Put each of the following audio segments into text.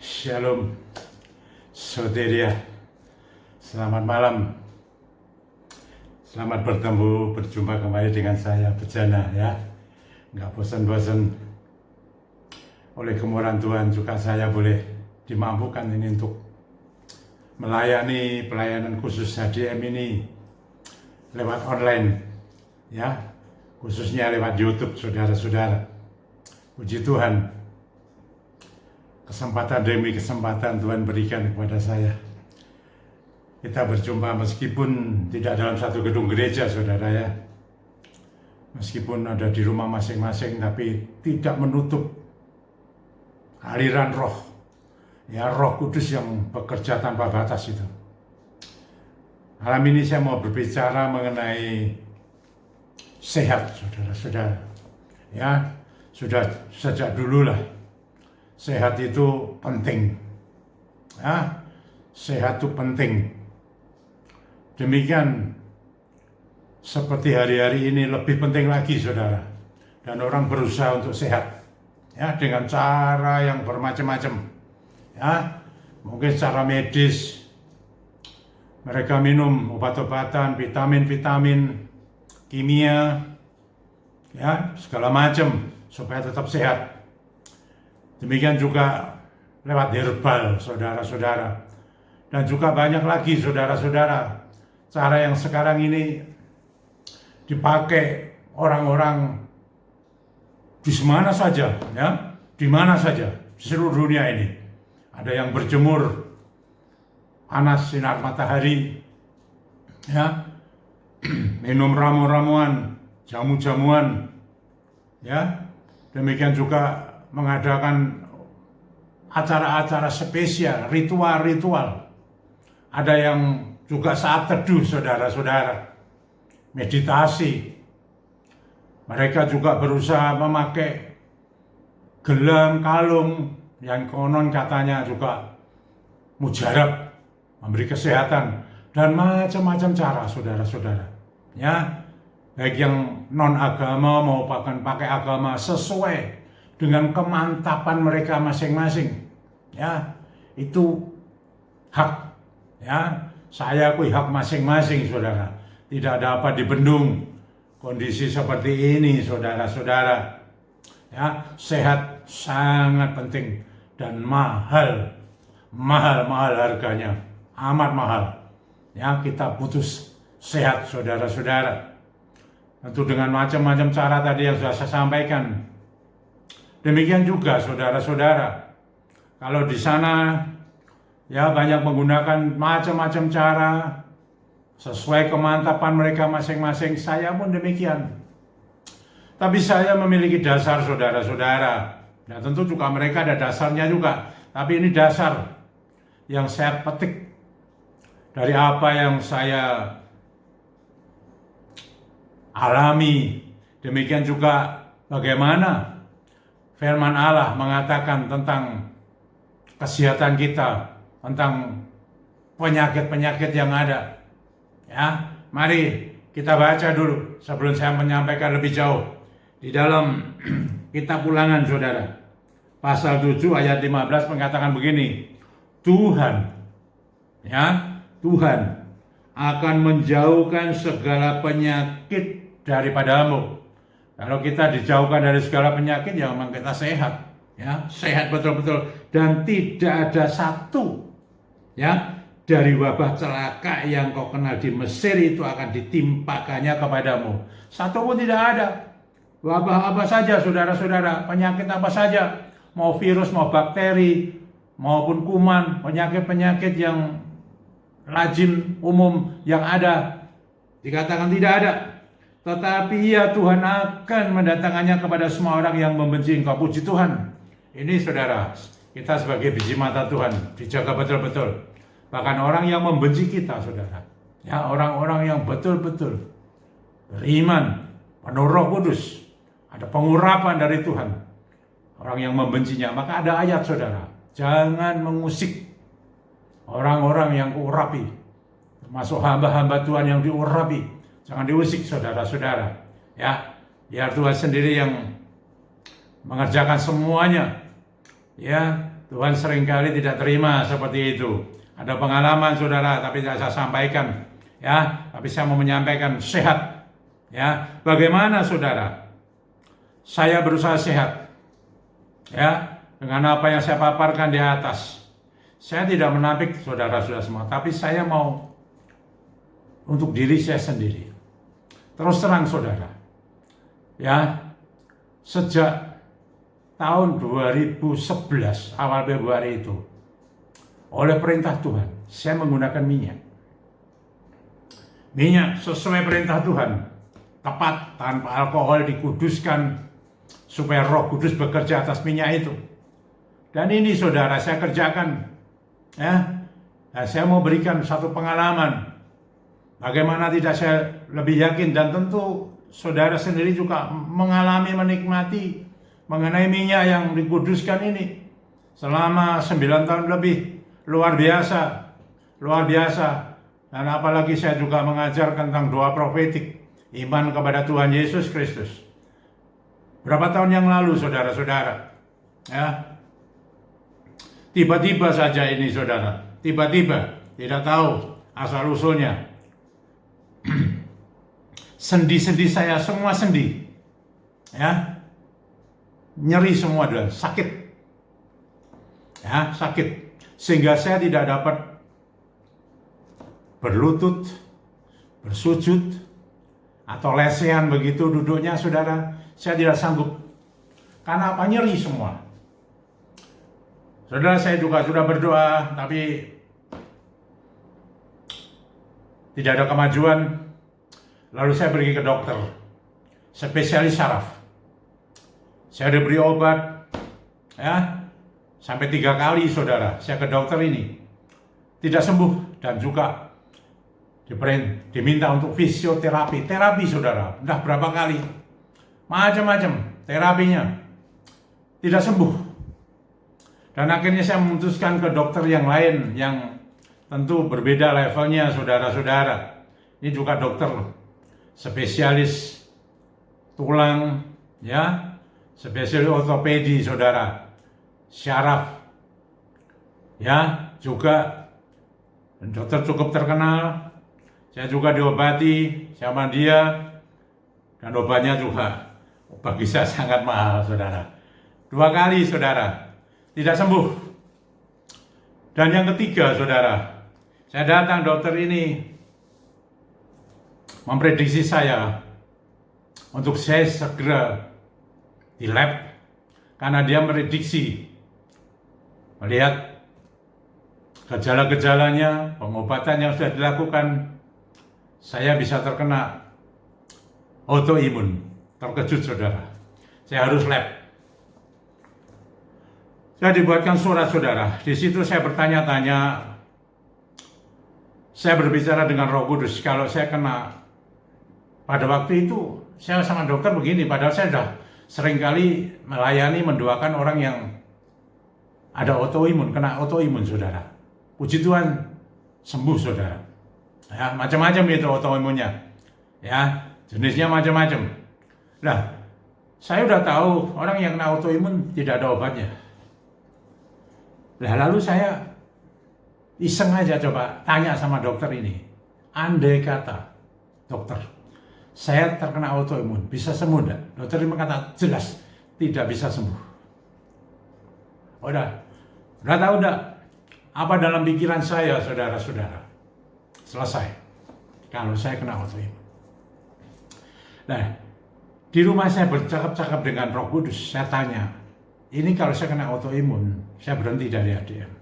Shalom, Soteria. Selamat malam. Selamat berjumpa kembali dengan saya, Bejana ya. Nggak bosan-bosan. Oleh kemurahan Tuhan juga saya boleh dimampukan ini untuk melayani pelayanan khusus HDM ini lewat online ya, khususnya lewat YouTube, saudara-saudara. Puji Tuhan, kesempatan demi kesempatan Tuhan berikan kepada saya. Kita berjumpa meskipun tidak dalam satu gedung gereja, saudara ya. Meskipun ada di rumah masing-masing, tapi tidak menutup aliran roh. Ya, Roh Kudus yang bekerja tanpa batas itu. Malam ini saya mau berbicara mengenai sehat, saudara-saudara. Ya, sudah sejak dulu lah. Sehat itu penting. Ya, sehat itu penting. Demikian seperti hari-hari ini lebih penting lagi, saudara. Dan orang berusaha untuk sehat. Ya, dengan cara yang bermacam-macam. Ya, mungkin secara medis. Mereka minum obat-obatan, vitamin-vitamin, kimia, ya, segala macam supaya tetap sehat. Demikian juga lewat herbal, saudara-saudara. Dan juga banyak lagi, saudara-saudara, cara yang sekarang ini dipakai orang-orang di mana saja, ya, di mana saja, di seluruh dunia ini. Ada yang berjemur panas sinar matahari, ya, minum ramu-ramuan, jamu-jamuan, ya. Demikian juga mengadakan acara-acara spesial, ritual-ritual. Ada yang juga saat teduh, saudara-saudara, meditasi. Mereka juga berusaha memakai gelang, kalung, yang konon katanya juga mujarab, memberi kesehatan, dan macam-macam cara, saudara-saudara. Ya, baik yang non-agama maupun pakai agama sesuai dengan kemantapan mereka masing-masing. Ya, itu hak. Ya, saya akui hak masing-masing, saudara. Tidak dapat dibendung kondisi seperti ini, saudara-saudara. Ya, sehat sangat penting dan mahal harganya, amat mahal. Ya, kita butuh sehat, saudara-saudara. Tentu dengan macam-macam cara tadi yang sudah saya sampaikan. Demikian juga, saudara-saudara, kalau di sana ya banyak menggunakan macam-macam cara sesuai kemantapan mereka masing-masing. Saya pun demikian. Tapi saya memiliki dasar, saudara-saudara. Dan tentu juga mereka ada dasarnya juga. Tapi ini dasar yang saya petik dari apa yang saya alami. Demikian juga bagaimana firman Allah mengatakan tentang kesehatan kita, tentang penyakit-penyakit yang ada. Ya, mari kita baca dulu sebelum saya menyampaikan lebih jauh. Di dalam kitab Ulangan, saudara, pasal 7 ayat 15 mengatakan begini. Tuhan akan menjauhkan segala penyakit daripadamu. Kalau kita dijauhkan dari segala penyakit, ya memang kita sehat. Ya, sehat betul-betul. Dan tidak ada satu, ya, dari wabah celaka yang kau kenal di Mesir itu akan ditimpakannya kepadamu. Satu pun tidak ada. Wabah apa saja, saudara-saudara, penyakit apa saja, mau virus, mau bakteri, maupun kuman, penyakit-penyakit yang lazim, umum, yang ada, dikatakan tidak ada. Tetapi ya, Tuhan akan mendatangkannya kepada semua orang yang membenci engkau. Puji Tuhan. Ini, saudara, kita sebagai biji mata Tuhan dijaga betul-betul. Bahkan orang yang membenci kita, saudara, ya, orang-orang yang betul-betul beriman, penuh Roh Kudus, ada pengurapan dari Tuhan, orang yang membencinya, maka ada ayat, saudara, jangan mengusik orang-orang yang kuurapi, termasuk hamba-hamba Tuhan yang diurapi. Jangan diusik, saudara-saudara. Ya, biar Tuhan sendiri yang mengerjakan semuanya. Ya, Tuhan seringkali tidak terima seperti itu. Ada pengalaman saudara, tapi tidak saya sampaikan. Ya, tapi saya mau menyampaikan sehat. Ya, bagaimana saudara? Saya berusaha sehat. Ya, dengan apa yang saya paparkan di atas. Saya tidak menampik saudara-saudara semua, tapi saya mau untuk diri saya sendiri. Terus terang saudara. Ya, sejak tahun 2011 awal Februari itu, oleh perintah Tuhan, saya menggunakan minyak. Minyak sesuai perintah Tuhan, tepat, tanpa alkohol, dikuduskan supaya Roh Kudus bekerja atas minyak itu. Dan ini saudara saya kerjakan, ya. Nah, saya mau berikan satu pengalaman. Bagaimana tidak saya lebih yakin, dan tentu saudara sendiri juga mengalami, menikmati mengenai minyak yang dikuduskan ini selama 9 tahun lebih. Luar biasa, luar biasa. Dan apalagi saya juga mengajar tentang doa profetik, iman kepada Tuhan Yesus Kristus. Berapa tahun yang lalu saudara-saudara, ya, tiba-tiba saja ini saudara, tiba-tiba, tidak tahu asal usulnya. Sendi-sendi saya semua sendi, ya, nyeri semua dan sakit, ya, sakit, sehingga saya tidak dapat berlutut, bersujud, atau lesehan begitu duduknya saudara. Saya tidak sanggup, karena apa? Nyeri semua. Saudara, saya juga sudah berdoa, tapi tidak ada kemajuan. Lalu saya pergi ke dokter, spesialis saraf. Saya diberi obat, ya, sampai 3 kali saudara. Saya ke dokter ini, tidak sembuh, dan juga diminta untuk fisioterapi, terapi saudara. Entah berapa kali, macam-macam terapinya, tidak sembuh. Dan akhirnya saya memutuskan ke dokter yang lain, yang tentu berbeda levelnya saudara-saudara. Ini juga dokter spesialis tulang, ya, spesialis ortopedi saudara, syaraf, ya, juga dokter cukup terkenal. Saya juga diobati sama dia, dan obatnya juga bagi saya sangat mahal saudara. 2 kali saudara, tidak sembuh. Dan yang ketiga saudara, saya datang, dokter ini memprediksi saya untuk saya segera di lab, karena dia memprediksi melihat gejala-gejalanya, pengobatan yang sudah dilakukan, saya bisa terkena autoimun. Terkejut saudara, saya harus lab. Saya dibuatkan surat saudara. Di situ saya bertanya-tanya, saya berbicara dengan Roh Kudus. Kalau saya kena, pada waktu itu saya sama dokter begini, padahal saya sudah seringkali melayani, mendoakan orang yang ada autoimun, kena autoimun saudara. Puji Tuhan, sembuh saudara. Ya, macam-macam itu autoimunnya, ya, jenisnya macam-macam. Nah, saya udah tahu orang yang kena autoimun tidak ada obatnya. Nah, lalu saya iseng aja coba tanya sama dokter ini, andai kata dokter, saya terkena autoimun, bisa sembuh enggak? Dokter ini berkata, jelas tidak bisa sembuh. Udah tahu enggak apa dalam pikiran saya saudara-saudara? Selesai kalau saya kena autoimun. Nah, di rumah saya bercakap-cakap dengan Roh Kudus. Saya tanya, ini kalau saya kena autoimun, saya berhenti dari ADM.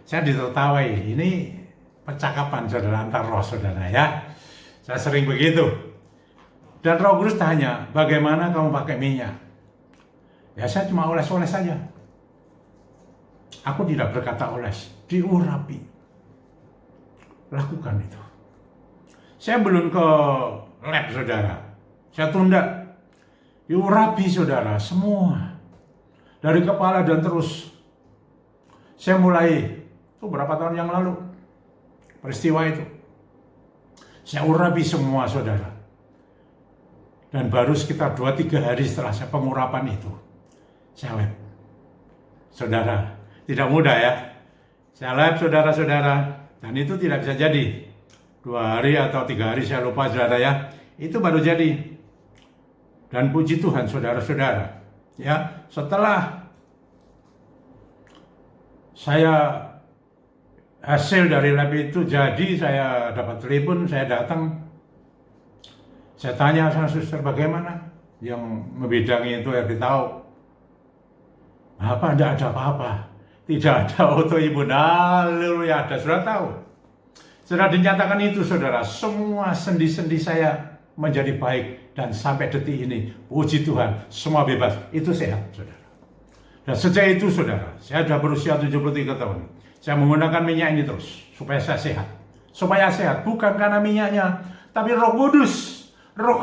Saya ditertawai, ini percakapan saudara antar roh saudara, ya. Saya sering begitu. Dan Roh Kudus tanya, bagaimana kamu pakai minyak? Ya, saya cuma oles-oles saja. Aku tidak berkata oles, diurapi. Lakukan itu. Saya belum ke lab saudara. Saya tunda. Diurapi saudara, semua. Dari kepala dan terus. Saya mulai, itu berapa tahun yang lalu, peristiwa itu. Saya urapi semua saudara. Dan baru sekitar 2-3 hari setelah saya pengurapan itu, saya lab. Saudara, Tidak mudah ya. Saya lihat saudara-saudara, dan itu tidak bisa jadi. 2 hari atau 3 hari saya lupa saudara ya. Itu baru jadi. Dan puji Tuhan saudara-saudara. Ya, setelah saya hasil dari lab itu jadi, saya dapat telepon, saya datang. Saya tanya sama suster bagaimana yang membidangi itu RD tahu. Apa tidak ada apa-apa? Tidak ada autoimun. Haleluya, ada sudah tahu. Sudah dinyatakan itu saudara, semua sendi-sendi saya menjadi baik dan sampai detik ini, puji Tuhan, semua bebas. Itu sehat saudara. Dan sejak itu saudara, saya sudah berusia 73 tahun. Saya menggunakan minyak ini terus supaya saya sehat. Supaya sehat bukan karena minyaknya, tapi Roh Kudus, Roh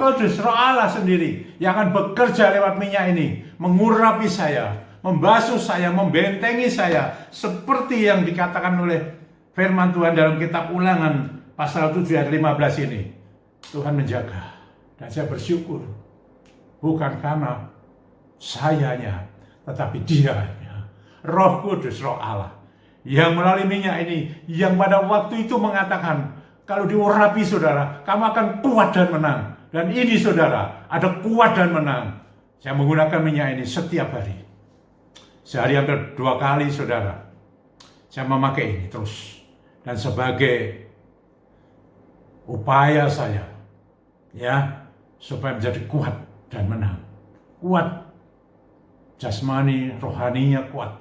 Allah sendiri yang akan bekerja lewat minyak ini, mengurapi saya, membasuh saya, membentengi saya, seperti yang dikatakan oleh firman Tuhan dalam kitab Ulangan pasal 7 ayat 15 ini. Tuhan menjaga, dan saya bersyukur bukan karena sayanya, tetapi Dianya, Roh Kudus, Roh Allah yang melalui minyak ini, yang pada waktu itu mengatakan kalau diurapi saudara, kamu akan kuat dan menang. Dan ini saudara, ada kuat dan menang. Saya menggunakan minyak ini setiap hari. Sehari hampir 2 kali saudara. Saya memakai ini terus. Dan sebagai upaya saya, ya, supaya menjadi kuat dan menang. Kuat jasmani, rohaninya kuat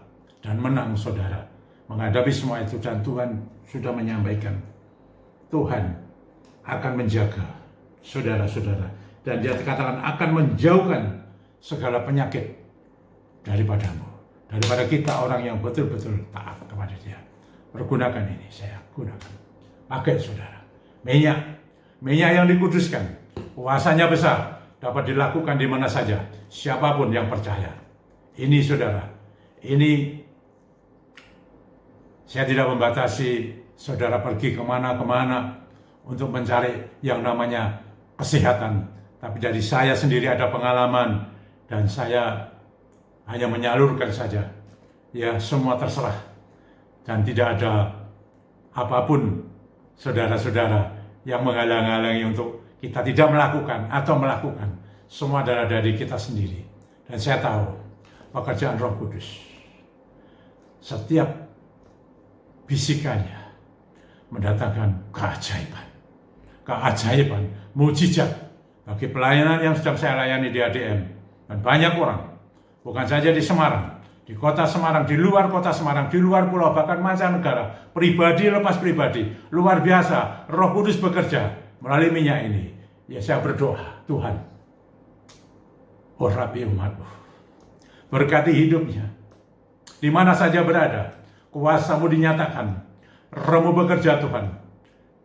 dan menang saudara. Menghadapi semua itu, dan Tuhan sudah menyampaikan, Tuhan akan menjaga saudara-saudara, dan Dia katakan akan menjauhkan segala penyakit daripadamu, daripada kita orang yang betul-betul taat kepada Dia. Pergunakan ini, saya gunakan. Pakai saudara. Minyak yang dikuduskan, kuasanya besar, dapat dilakukan di mana saja, siapapun yang percaya. Ini saudara, ini saya tidak membatasi saudara pergi kemana-kemana untuk mencari yang namanya kesehatan. Tapi dari saya sendiri ada pengalaman, dan saya hanya menyalurkan saja. Ya, semua terserah. Dan tidak ada apapun saudara-saudara yang menghalang-halangi untuk kita tidak melakukan atau melakukan. Semua adalah dari kita sendiri. Dan saya tahu pekerjaan Roh Kudus, setiap bisikannya mendatangkan keajaiban, mujizat bagi pelayanan yang sedang saya layani di ADM. Dan banyak orang, bukan saja di Semarang, di kota Semarang, di luar kota Semarang, di luar pulau, bahkan mancanegara, pribadi lepas pribadi, luar biasa, Roh Kudus bekerja melalui minyak ini. Ya, saya berdoa, Tuhan, urapi umatmu, berkati hidupnya, di mana saja berada. Kuasa-Mu dinyatakan, Roh-Mu bekerja Tuhan,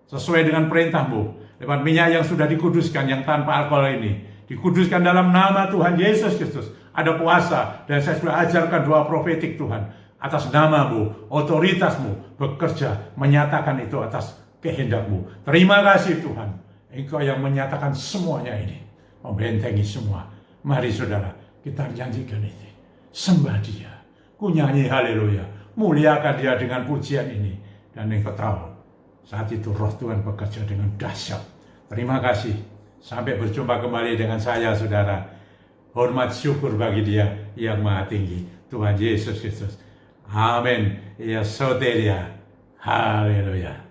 sesuai dengan perintah-Mu, lewat minyak yang sudah dikuduskan, yang tanpa alkohol ini, dikuduskan dalam nama Tuhan Yesus Kristus. Ada kuasa, dan saya sudah ajarkan doa profetik Tuhan, atas nama-Mu, otoritas-Mu, bekerja, menyatakan itu atas kehendak-Mu. Terima kasih Tuhan, Engkau yang menyatakan semuanya ini, membentengi semua. Mari saudara, kita janjikan ini, sembah Dia, ku nyanyi haleluya, muliakan Dia dengan pujian ini. Dan engkau tahu, saat itu Roh Tuhan bekerja dengan dahsyat. Terima kasih. Sampai berjumpa kembali dengan saya, saudara. Hormat syukur bagi Dia yang Maha Tinggi, Tuhan Yesus Kristus. Amin. Ya soteria. Haleluya.